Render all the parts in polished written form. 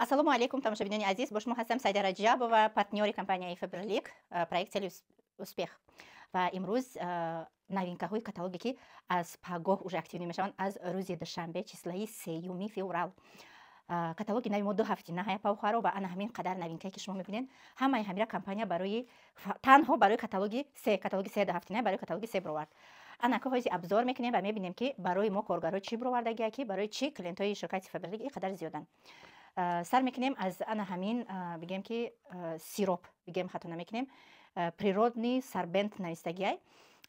Ассалому алейкум, тамошабинони азиз. Бо шумо ҳастам Саида Раҷабова, партнёри компанияи Фаберлик, проект «Цели успех». Ва имрӯз новинкаҳои каталоге ки аз пагоҳ уже активӣ мешаванд аз рӯзи душанбе числаи 3 феврал. Каталоги нави мо 2 ҳафти наҳая павхаро ва ана ҳамин қадар новинкае ки шумо мебинед ҳамаи ҳамира компания барои танҳо барои каталоги 3 2 ҳафти наҳая барои каталоги 3 бировард. ана ки ҳози абзор мекунем ва мебинем ки барои мо коргаро чӣ бировардагия ки барои чӣ клиентҳои ширкати Фаберлик ин қадар зиёданд. сар мекунем аз ана ҳамин бигем ки сироп бигем хато намекунем природный сорбент навистагиай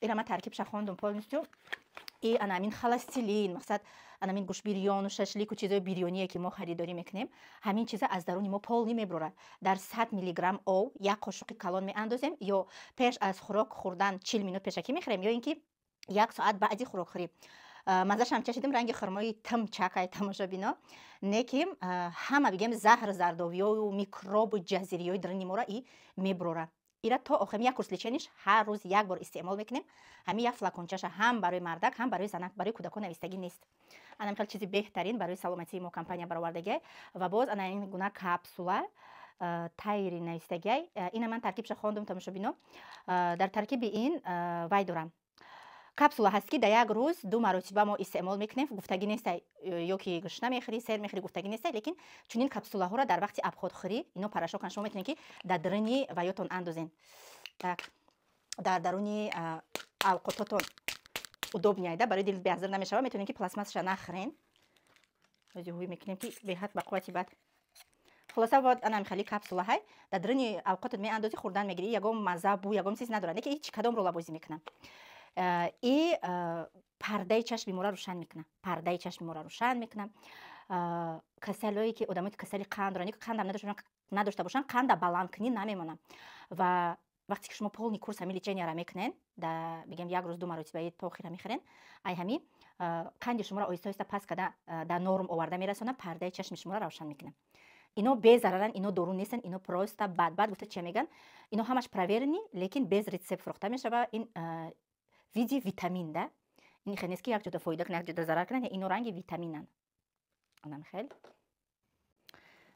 ира ман таркибша хондум полностью и ана ҳамин холестилин мақсад ана ҳамин гӯшбирёну шашлику чизои бирёние ки мо харидорӣ мекунем ҳамин чиза аз даруни мо пол намебурад. дар 100 миллиграмм ов як қошуқи калон меандозем ё пеш аз хӯрок хӯрдан 40 минут пешакӣ мехӯрем ё ин ки 1 соат баъди хӯрокхӯрӣ. маззашам чашидем ранги хурмои тим чакай тамошобино неким ҳама бигем заҳр зардовиёю микробу ҷазириёи даруни мора и мебурора. ира то охирин як курс лечениш ҳар рӯз як бор истеъмол мекунем. ҳамин як флакончаша ҳам барои мардак ҳам барои занак барои кӯдакон навистагӣ нест. ана михел чизи беҳтарин барои саломатии мо компания баровардагиай ва боз ана ин гуна капсула тайри навистагиай ина ман таркибша хондум тамошобино. дар таркиби ин вай дорам капсула ҳаст ки дар як рӯз 2 маротиба мо истеъмол мекунем. гуфтагӣ нестай ё ки гӯшта мехӯрӣ сер мехӯрӣ гуфтагӣ нестай лекин чунин капсулаҳоро дар вақти абходхӯрӣ ино парашокан шумо метавонед ки дар даруни ваётон андозен. так дар даруни алқототон удобняйда барои дил беҳзир намешава метавонед ки пластмассаша нахӯрен. ҳози ҳуй мекунем ки беҳад ба қуввати бад хулоса бод ана михали капсула ҳай дар даруни алқотот меандозӣ хӯрдан мегирӣ ягон мазза бу ягон чиз надорад не ки ҳеҷ кадомро лабозӣ мекунам. и пардаи чашми моро рӯшан мекунам. пардаи чашми моро рӯшан мекунам. касалое ки одамои касали қандро не ки қандам надошта бошанд қанда баландкунӣ намемонам. ва вақте ки шумо полни курс ҳамин леченияро мекунен да бигем як рӯз 2 маротиба то охира мехӯрен ай ҳамин қанди шуморо оҳиста оҳиста пас карда дар норм оварда мерасонам. пардаи чашми шуморо равшан мекунам. ино безараран ино дору нестанд ино просто бад гуфта чия меган ино ҳамаш проверени лекин без рецепт фурохта мешава. ин види витамин да ин хел нест ки як ҷода фоида кунад як ҷода зарар кунад ино ранги витаминанд. онам хел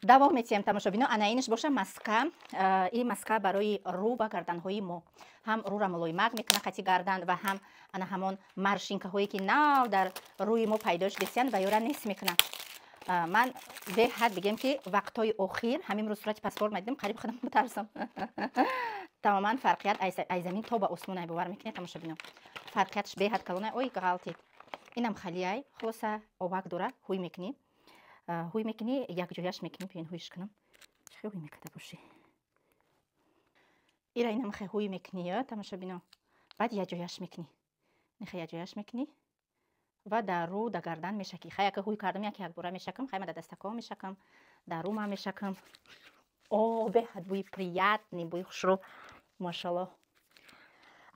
давом метиҳем тамошобино. ана иниш боша маска. ин маска барои рӯ ва гарданҳои мо ҳам рӯра мулоимак мекунад хати гардан ва ҳам ана ҳамон маршинкаҳое ки нав дар рӯи мо пайдо шудесиянд ва ёра нест мекунад. ман беҳад бигем ки вақтҳои охир ҳамин рӯз сурати паспорт медидем қариб худам мутарсам. тамоман фарқият ай замин то ба осмон ай бовар мекунед тамошобино. фарқиятш беҳад калонай. ой ғалтид инам халияй хулоса овак дора ҳуй мекунӣ. ҳуй мекунӣ якҷояш мекунӣ пиён ҳуйш кунам чӣ ҳуй мекарда бошӣ ира инам хе ҳуй мекунӣ тамошобино. баъд якҷояш мекунӣ нихе якҷояш мекунӣ ва дар рӯ дар гардан мешакӣ. хай яка ҳуй кардам якбора мешакам хайма дар дастакон мешакам дар рӯ ма мешакам. о беҳад бӯи приятный бӯи хушрӯ машаллоҳ.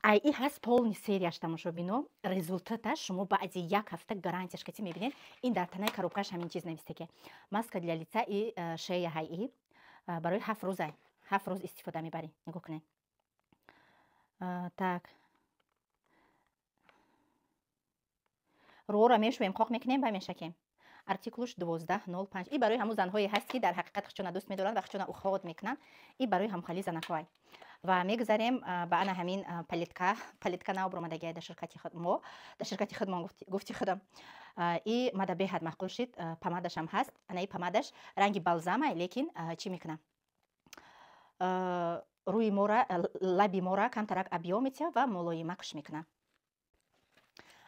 ай и ҳаст полни серияш тамошобино. результаташ шумо баъди як ҳафта гарантияш кати мебинед. ин дар танаи коробкаш ҳамин чиз навистагиа маска для лица и шея ҳай и барои 7 рӯзай 7 рӯз истифода мебарӣ. нигоҳ кунед. так рӯро мешӯем қоқ мекунем ва мешакем. артиклуш 1205 и барои ҳамун занҳое ҳаст ки дар ҳақиқат хичона дӯст медоранд ва хичона уход мекунанд. и барои ҳамхали занакҳоай ва мегузарем ба ана ҳамин палитка нав буромадагиай дар ширкати мо дар ширкати худмон гуфти худам. и мада беҳад маъқул шид. помадашам ҳаст. ана и помадаш ранги балзамай лекин чӣ мекунам рӯи мора лаби мора камтарак абё метиҳа ва мулоимакш мекунам.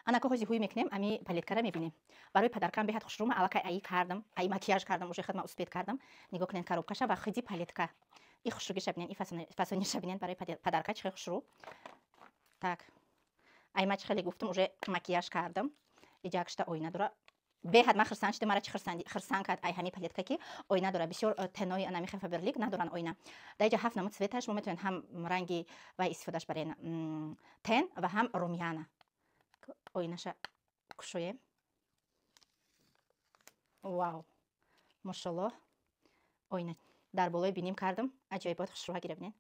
ана ки ҳози ҳуй мекунем ами палиткара мебинем. барои падаркам беҳад хушрӯма аллакай аи кардам аи макияж кардам уже хидма успед кардам. нигоҳ кунед коробкаша ва хиди палитка и хушрӯгиша бинен и фасониша бинен барои падарка чихел хушрӯ. так ай ма чихеле гуфтам уже макияж кардам. иҷакшта оина дора беҳад ма хирсан шидам. мара чи хирсан кард ай ҳами палитка ки оина дора. бисёр тенои ана михе Фаберлик надоран оина. дар иҷа 7 намуд цветаш шумо метавонед ҳам ранги вай истифодаш барен тен ва ҳам румяна. оинаша кушоем. вау машаллоҳ. оина дар болои биним кардам аҷоибот хушрӯҳа гира бинед.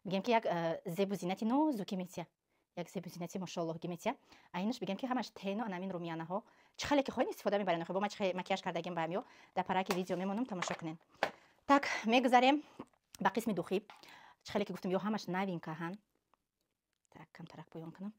бигем ки як зебу зинати нозуки метиҳа. як зебу зинати машаллоҳ ки метиҳа. айнаш бигем ки ҳамаш тено ана ҳамин румянаҳо чихеле ки хоин истифода мебарен бо ма чихе макияж кардагим ба амё дар параки видео мемонам тамошо кунен. Так мегузарем ба қисми духӣ. чихеле ки гуфтам ё ҳамаш новинкаҳан. Так камтарак поён кунам.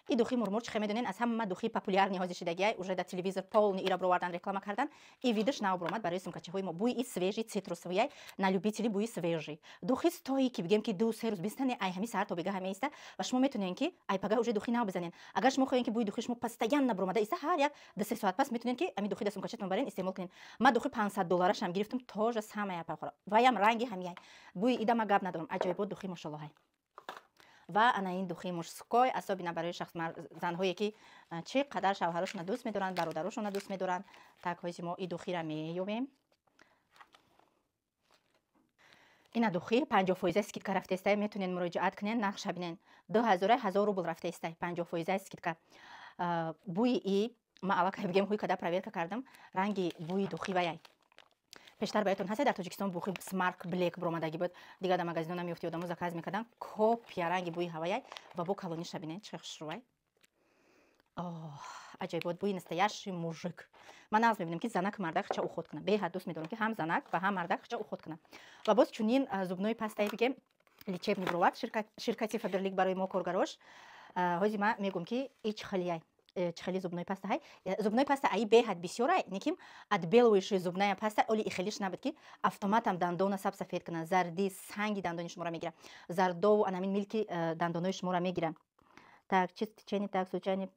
И духи мурмур чихе медонен аз ҳама духи популярни ҳози шидагиай уже дар телевизор полни ира бировардан реклама кардан и видош нав биромад барои сумкачаҳои мо бӯи и свежи цитрусовияй на любители бӯи свежи духи стои ки бигем ки 2-3 рӯз бистане ай ҳами саҳар то бега ҳаме иста ва шумо метонен ки ай пага уже духи нав бизанен агар шумо хоҳен ки бӯи духи шумо постоянно биромада иста ҳар як 2-3 соат пас метонен ки ами духи дар сумкачатон барен истеъмол кунен. Ма духи $500-шам гирифтам тожа самая пахора ваям ранги ҳамияй бӯи идама гап надорам аҷоибот духи мошаллоҳай. ва ана ин духи мужской асобина барои шахс занҳое ки чӣ қадар шавҳарашона дӯст медоранд бародарошона дӯст медоранд. Так ҳози мо и духира меёбем. ина духи 50% скидка рафтаистай метонен муроҷиат кунен нархша бинен 2000 рубл рафтаистай 50% скидка. бӯи и ма аллакай бигем ҳуи када проверка кардам ранги бӯи духи ваяй пештар баётон ҳаст дар тоҷикистон бухи смарк блек биромадаги буд дигар дар магазино намеёфти одамо заказ мекардан копия ранги бӯи ҳаваяй ва бо калониша бинен чӣ хушрувай аҷоибот бӯи настоящий мужик. Ман нағз мебинам ки занак мардак хча уход кунад беҳад дӯст медорам ки ҳам занак ва ҳам мардак хча уход кунад. Ва боз чунин зубной пастае бигем лечебни бировад ширкати Фаберлик барои мо коргарош ҳози ма мегӯм ки и чихелияй чихели зубной паста ҳай зубной паста аи беҳад бисёрай неким отбеливающая зубная паста оли ихелиш набуд ки автоматам дандона саб сафед кунад зарди санги дандони шуморо мегира зардову анамин милки дандонои шуморо мегира. Так чистичени так сучани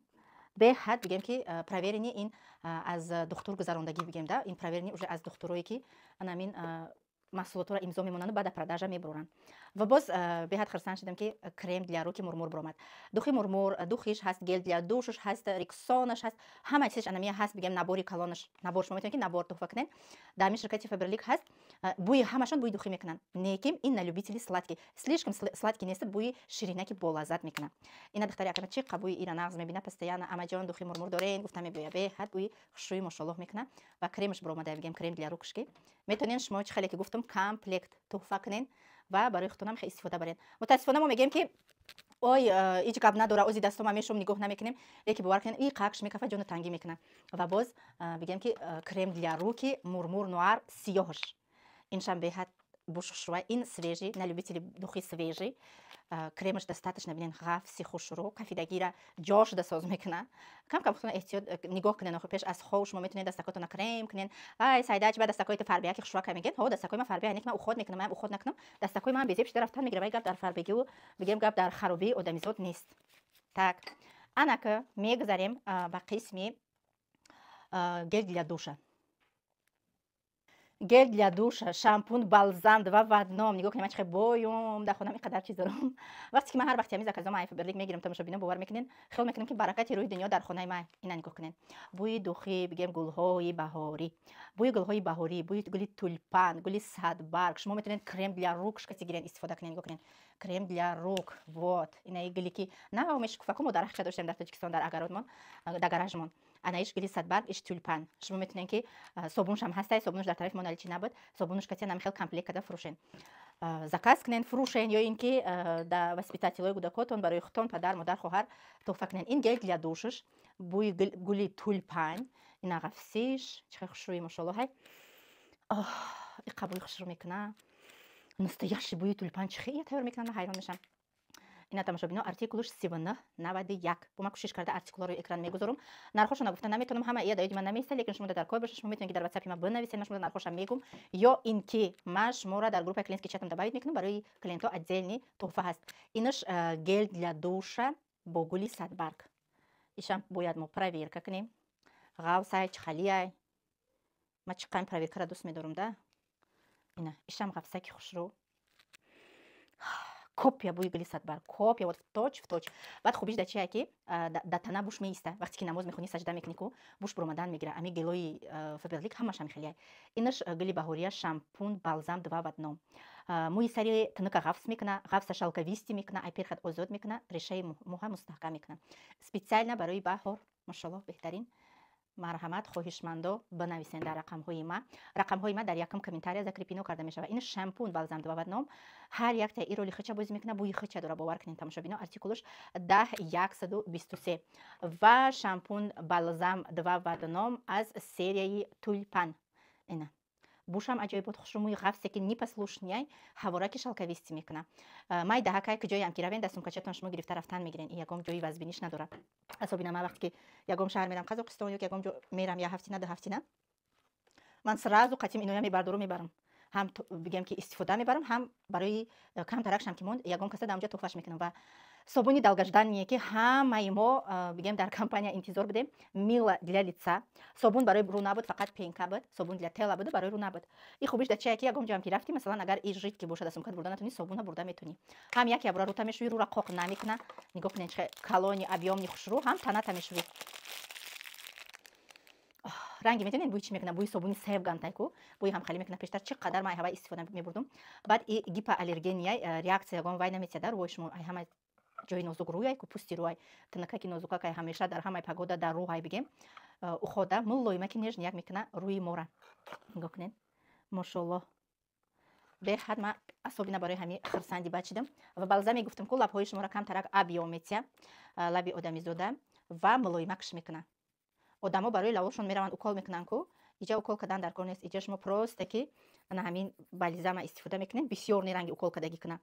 беҳад бигем ки проверени ин аз духтур гузарондагӣ бигем да ин проверени уже аз духтурое ки анамин маҳсулотро имзо мемонанд баъда продажа мебуроранд. Ва боз беҳад хирсанд шудам ки крем для руки мурмур биромад. Духи мурмур духиш ҳаст гел для душш ҳаст рексонаш ҳаст ҳама чизш анамия ҳаст бигем набори калонаш набор шумо метавонед ки набор туҳфа кунед дар ин ширкати Фаберлик ҳаст бӯи ҳамашон бӯи духи мекунанд неким ин на любители сладкий слишком сладкий нест бӯи ширинаки болаззат мекунад. ина духтари акана чӣ қа бӯи ира нағз мебина постоянно амаҷон духи мурмур дорен гуфтам мебӯя беҳад бӯи хушрӯи мошаллоҳ мекунад ва кремаш биромада бигем крем для рукшки метонен шумо чихеле ки гуфтам комплект туҳфа кунен ва барои худтонам хеле истифода барен. мутаассифона мо мегем ки ой иҷ гап надора ози дастома мешум нигоҳ намекунем леки бовар кунен и қақш мекафа ҷону тангӣ мекунад. ва боз бигем ки крем для руки мурмур нуар сиёҳаш иншам беҳад бушхушрува ин свежи на любители духи свежи кремаш достаточно бинен ғафси хушрӯ кафидагира ҷошуда соз мекунад. Кам худтон эҳтиёт нигоҳ кунен охир пеш аз хов шумо метонед дастакоатона крем кунен ай сайдач ба дастакоити фарбия ки хушрӯа мегӯед ҳо дастакои ман фарбия не ки ман уход мекунам ман уход накунам дастакои ман безеб шуда рафтан мегира вай гап дар фарбегиву бигем гап дар харобии одамизод нест. Так анака мегузарем ба қисми гел для душа. гел для душа шампун балзам 2 в 1 нигоҳ кунем чихе боём дар хонам инқадар чиз дорам вақте ки ман ҳар вақти ҳамин заказом ай Фаберлик мегирам тамошобино бовар мекунен хел мекунем ки баракати рӯи дунё дар хонаи ман ина нигоҳ кунен бӯи духи бигем гулҳои баҳорӣ бӯи гулҳои баҳорӣ бӯи гули тулпан гули садбарг шумо метонед крем для рук шкати гирен истифода кунен нигоҳ кунен крем для рук вот инаи гули ки на мешукуфаку мо дарахча доштем дар тоҷикистон дар агародмон дар гаражмон анаиш гули садбарг иш тулпан шумо метонен ки собуншам ҳастай собунш дар тарафи мо наличи набуд собунш кати нам хел комплект када фурӯшен заказ кунен фурӯшен ё ин ки дар воспитателои кӯдакотон барои худтон падар модар хоҳар туҳфа кунен ин гел для душш бӯи гули тулпан ина ғафсиш чихе хушрӯи мошаллоҳай иқа бӯи хушрӯ мекунад настоящий бӯи тулпан чихе я тайёр мекунад ман ҳайрон мешам. ина тамошобино артикулуш 3991 бо ман кӯшиш карда артикуларо экран мегузорам нархошона гуфта наметонам ҳама ия даёди ман наместа лекин шумо дар кор бошед шумо метонед ки дар ватсапи ман бинависед ман шумо нархоша мегум ё ин ки ман шуморо дар группаи клиентский чатам добавить мекунам барои клиентҳо отдельный туҳфа ҳаст. инаш гел для душа бо гули садбарг ишам бояд мо проверка кунем ғавсай чихалияй ман чиққайм проверкаро дӯст медорам да ина ишам ғавсаки хушрӯ копия бӯи гули садбарг копия вот в точ баъд хубиш да чия ки да тана буш меиста вақте ки намоз мехонӣ саҷда мекунӣ ку буш биромадан мегира ами гелои Фаберлик ҳамашам хелияй инаш гули баҳория шампун балзам 2 в 1 мӯи сари тунука ғафс мекуна ғафса шалковисти мекуна ай перхат озод мекуна решаи мӯҳа мустаҳкам мекуна специально барои баҳор машаллоҳ беҳтарин марҳамат хоҳишмандо бинависен дар рақамҳои ма дар якум комментария закрепино карда мешавад. ин шампун балзам 2 ном ҳар якта и роли хича бозӣ мекунад, бӯи хича дора, бовар кунед тамошобино. артикулаш 10123 ва шампун балзам 2 ном аз серияи тулпан. ина бушам аҷоибот хушрумӯи ғафсе ки непослушняй ҳавораки шалкависти мекуна. май даҳакай ки ҷоям ки равен дар сумкачатон шумо гирифта рафтан мегирен. ягом ҷои вазбиниш надорад. асобина ман вақте ки ягом шаҳр мерам қазоқистон ё ки ягом ҷо мерам я ҳафтина 2 ҳафтина ман сразу қатъи иноя мебардору мебарам. ҳам бигем ки истифода мебарам, ҳам барои камтаракшам ки монд ягом каса дар онҷа тухфаш мекунам. ва собуни далгаждание ки ҳамаи мо бигем дар компания интизор будем. мила для лица, собун барои рӯ набуд, фақат пенка буд, собун для тела буд, барои рӯ набуд. и хубиш дар чия ки ягом ҷоям ки рафтӣ, масалан агар и жид ки бошад дар сумкат бурда натунӣ, собуна бурда метунӣ. ҳам яке абура рӯта мешӯӣ, рӯра қоқ намекуна. нигоҳ кунед чӣ калони объёмни хушрӯ, ҳам таната мешӯӣ. ранги метонед бӯи чӣ мекунад, бӯи собуни севгантай ку бӯи ҳам хеле мекунад. пештар чӣ қадар ман ҳава истифода мебурдум. баъд и гипоаллергения реакция ягон вай наметияда рӯи шумо ҳама ҷои нозук рӯяй ку пусти рӯай тинакаки нозукакай ҳамеша дар ҳамаи пагода дар рӯҳай бигем ухода мулоимаки нежн як мекуна рӯи мора. нигоҳ кунед мошоллоҳ беҳад ман асобина барои ҳамин хирсанди бачидам. ва балзаме гуфтам ку лабҳои шуморо камтарак объём метия, лаби одамизода ва мулоимакш мекуна. одамо барои лавошон мераванд укол мекунанд ку иҷа укол кардан дар кор нест. иҷа шумо просто ки ана ҳамин бализама истифода мекунед. бисёр не ранги укол кардагӣ куна,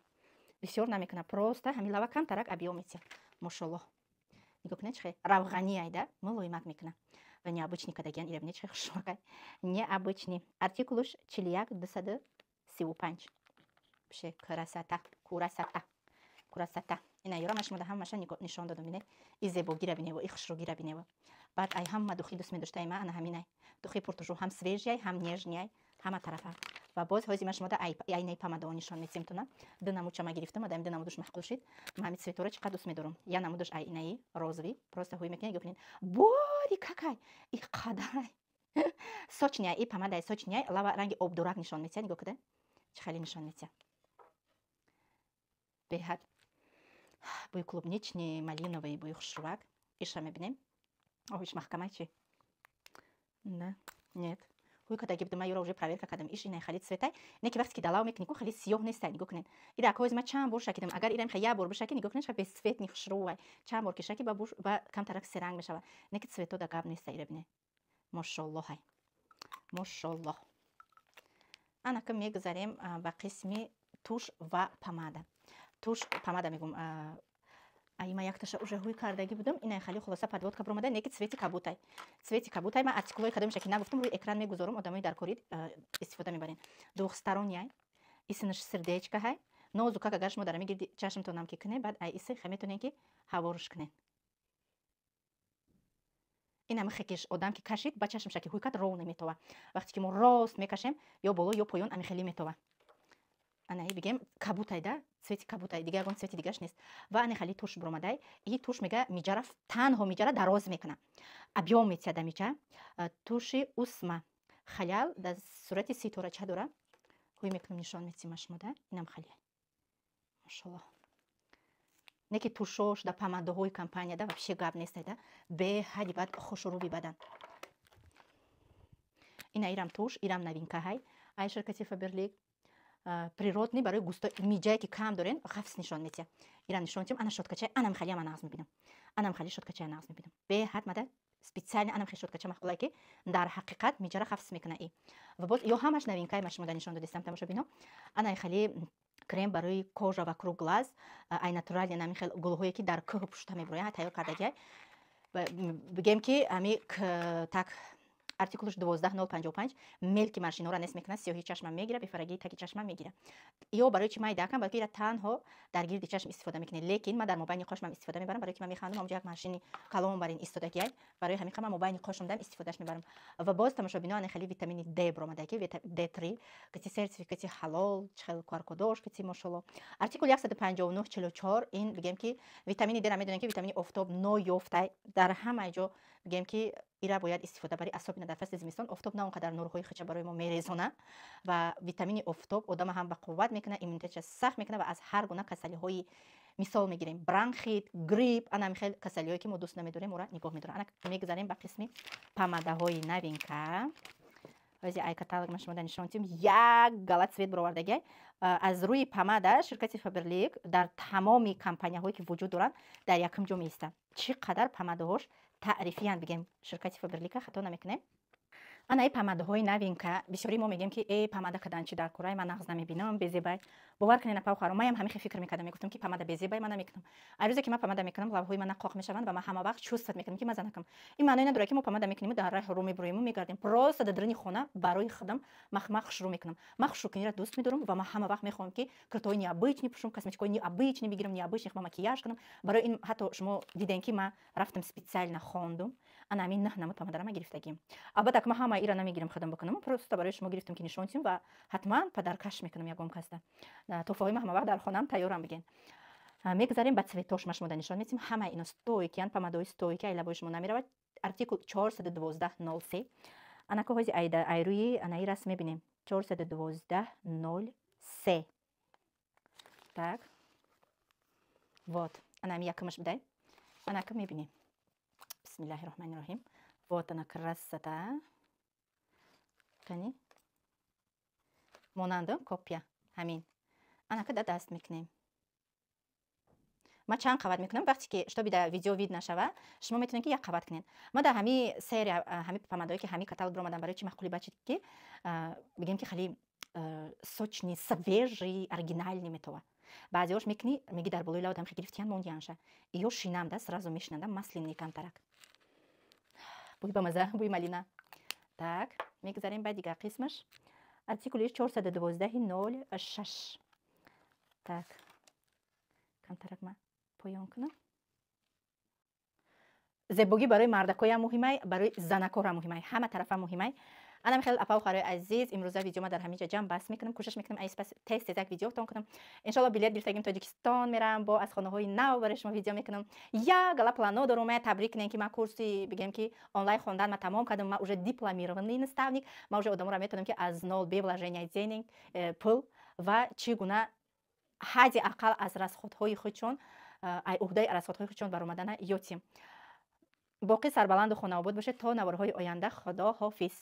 бисёр намекуна, просто ҳамин лава камтарак объём метия. мошоллоҳ нигоҳ кунед чӣ равғанияйда мулоимак мекуна. ва необычный кадагиян ира бинед чӣ хушроқай необычный. артикулуш 41235 пише красота курасата. ина ёра машмода ҳамаша нишон додам. бинед и зебогира бинево, и хушрӯгира бинево. баъд ай ҳама духи дӯст медоштаи ман ана ҳаминай духи пуртушӯ, ҳам свежияй, ҳам нежнияй, ҳама тарафа. ва боз ҳози машмода айнаи помадо нишон месемтона. ду намудша ма гирифтам, адами ду намудуш маҳқул шид. ман ҳамин цветора чиқадр дӯст медорам. я намудуш айнаи розови, просто ҳӯй мекунед, гӯфнед бори какай и қадай сочняй, и помадай сочняй, лава ранги обдурак нишон метия. нигоҳ кунед чӣ хеле нишон метия. беҳад бӯи клубничный, малиновый, бӯи хушрӯвак. иша мебинем. иш маҳкамай чи? Да, нет. ҳуй кадаги будам, ман ёро уже проверка кардам. иш инай хали цветай. Не ки вақте ки далав мекунӣ ку хали сиёҳ нестай. нигоҳ кунед. ида акози ман чанд бор шакидам. агар ирам я бор бишаки, нигоҳ кунед без цветни хушрӯвай. чанд бор ки шаки ба камтарак серанг мешавад. не ки цвето да гап нестай. ира бинед. мошоллоҳай. мошоллоҳ. анака мегузарем ба қисми туш ва помада. туш помада мегум. ай ман якташа уже ҳуй кардаги будам. инай хали хулоса подводка биромада. не ки цвети кабутай. цвети кабутай ман артикулои кадомиша ки нагуфтам рӯи экран мегузорам. одамои дар кори истифода мебарен. двухсторонняй. исинаш сердечка ҳай. нозукак агар шумо дар мегирди чашмтонам ки кунед, баъд ай иси хе метонен ки ҳаворуш кунед. ин ҳама хекиш одам ки кашид ба чашмша ки ҳуй кад ров наметова. вақте ки мо рост мекашем ё боло ё поён ами хеле метова. ана бигем кабутайда, цвети кабутай, дига ягон цвети дигаш нест. ва ани хали туш биромадай. и туш мега миҷара танҳо миҷара дароз мекуна. объём метия да миҷа. туши усма халял дар сурати ситорача дора. ҳуй мекунам нишон метия машмода. инам халияй. мошаллоҳ. не ки тушош да помадоҳои компанияда вообще гап нестайда. беҳади бад хушрӯби бадан. ина ирам туш, ирам новинка ҳай. ай ширкати Faberlic природный барои густо миҷае ки кам дорен ғафс нишон метия. ира нишон метиям. ана шоткача анам хали ама нағз мебинам. анам хали шоткача нағз мебинам. беҳад мада специально анам хали шоткача маҳқулай ки дар ҳақиқат миҷара ғафс мекуна и. ва боз ё ҳамаш новинкаи машмода нишон додистам тамошобино. ана хали крем барои кожа ва круглаз. ай натурали намин хел гулҳое ки дар кӯҳ пушта мебурояд тайёр кардагиай. бигем ки ами так артикулуш 12055 мелки маршинора нест мекунад. сиёҳи чашма мегира, бефарагии таги чашма мегира. ё барои чӣ ман дакам, балки ира танҳо дар гирди чашм истифода мекунед. лекин ман дар мобайни қошмам истифода мебарам, барои ки ман механдам онҷа як маршини калон барин истодагиай. барои ҳамин ман мобайни қошм дам истифодаш мебарам. ва боз тамошобино ана хали витамини D биромадаки D3 кати сертификати ҳалол чхел каркодош кати мошаллоҳ. артикул 15944 ин бигем ки витамини D ра медонем ки витамини офтоб ноёфтай дар ҳама ҷо бигем ки ира бояд истифода бари асобина дар фасли зимистон. офтоб на он қадар нурҳои хича барои мо мерезона ва витамини офтоб одама ҳам ба қувват мекуна, иммунитетша сахт мекуна ва аз ҳар гуна касалиҳои мисол мегирем бронхит, грипп, ана михел касалиҳое ки мо дӯст намедорем ора нигоҳ медорем. Ана мегзарем ба қисми помадаҳои новинка. ҳози ай каталог шумо нишонтим як галат свет баровардагӣ аз рӯи помада ширкати Faberlic дар тамоми компанияҳое ки вуҷуд доранд дар якум ҷо меистад. чӣ қадар помадаҳош таърифиянд бигем ширкати Faberlic хато намекунем. ана ай помадаҳои новинка бисёри мо мегем ки помада кадан чи дар кора ман нағз намебинам безебай бовар кунед апавхаро маям ҳамихе фикр мекардам мегуфтам ки помада безебай ман намекунам. ай рӯзе ки ман помада мекунам лабҳои ман қоқ мешаванд ва ман ҳама вақт чувстват мекунам ки маза накунам. ин маъное надорад ки мо помада мекунем дар роҳ меброем мегардем просто дар даруни хона барои худам махмах шурӯъ мекунам. ман хушрӯкиниро дӯст медорам ва ман ҳама вақт мехоҳам ки куртои необычный пушум косметикаи необычный бигирам необычных ва макияж кунам. барои ин ҳатто шумо дидем ки ман рафтам специально хондум ана ҳамин 9 намуд помадаро ман гирифтагим. албатта ки ман ҳама ира намегирам худам бакунам просто барои шумо гирифтам ки нишонтим ва ҳатман падаркаш мекунам ягон касда тӯҳфаҳои ман ҳама вақт дар хонам тайёрам бигем. мегзарем ба цветош ман шумо дар нишон метим ҳама ино стойкиян помадаҳои стойки ай лабои шумо намеравад. артикул 412.03 ана ко ҳози ай рӯи ана ин расм мебинем 412.03 так вот ана ами якумаш бидай ана ка мебинем бисмиллаҳи роҳмани роҳим вот ана красота кани монанду копия ҳамин ана ка да даст мекунем. ма чанд қават мекунам вақте ки штоби дар видео вид нашава шумо метавонед ки як қават кунед. ма дар ҳами серия ҳами помадаҳое ки ҳами каталог биромадам барои чӣ маъқули бачед ки бигем ки хеле сочни свежий оригинальный метова. баъзеош мекуни меги дар болои лавдам ки гирифтиян мондиянша ё шинамда сразу мешинанда маслинный камтарак бӯй ба маза бӯй малина. так мегзарем ба дигар қисмаш артикули 412.06 так камтарак ма поён кунам. зебогӣ барои мардакоям муҳимай барои занакорам муҳимай ҳама тарафа муҳимай. ана михел апавхарои азиз имрӯза видеома дар ҳамиҷа ҷамъ бас мекунам кӯшиш мекунам айспас тез як видеотон кунам. иншалло билет гирифтагим тоҷикистон мерам бо аз хонаҳои нав барои шумо видео мекунам. як гала плано дорум табрик кунем ки ман курси бигем ки онлайн хондан ма тамом кардам. ман уже дипломированный наставник. ман уже одаморо метавонам ки аз нол бе вложения денег пул ва чӣ гуна ҳадди ақал аз расходҳои худшон ай уҳдаи расходҳои худшон баромадана ётим. боқӣ сарбаланду хонаобод бошед то навораҳои оянда. худо ҳофиз.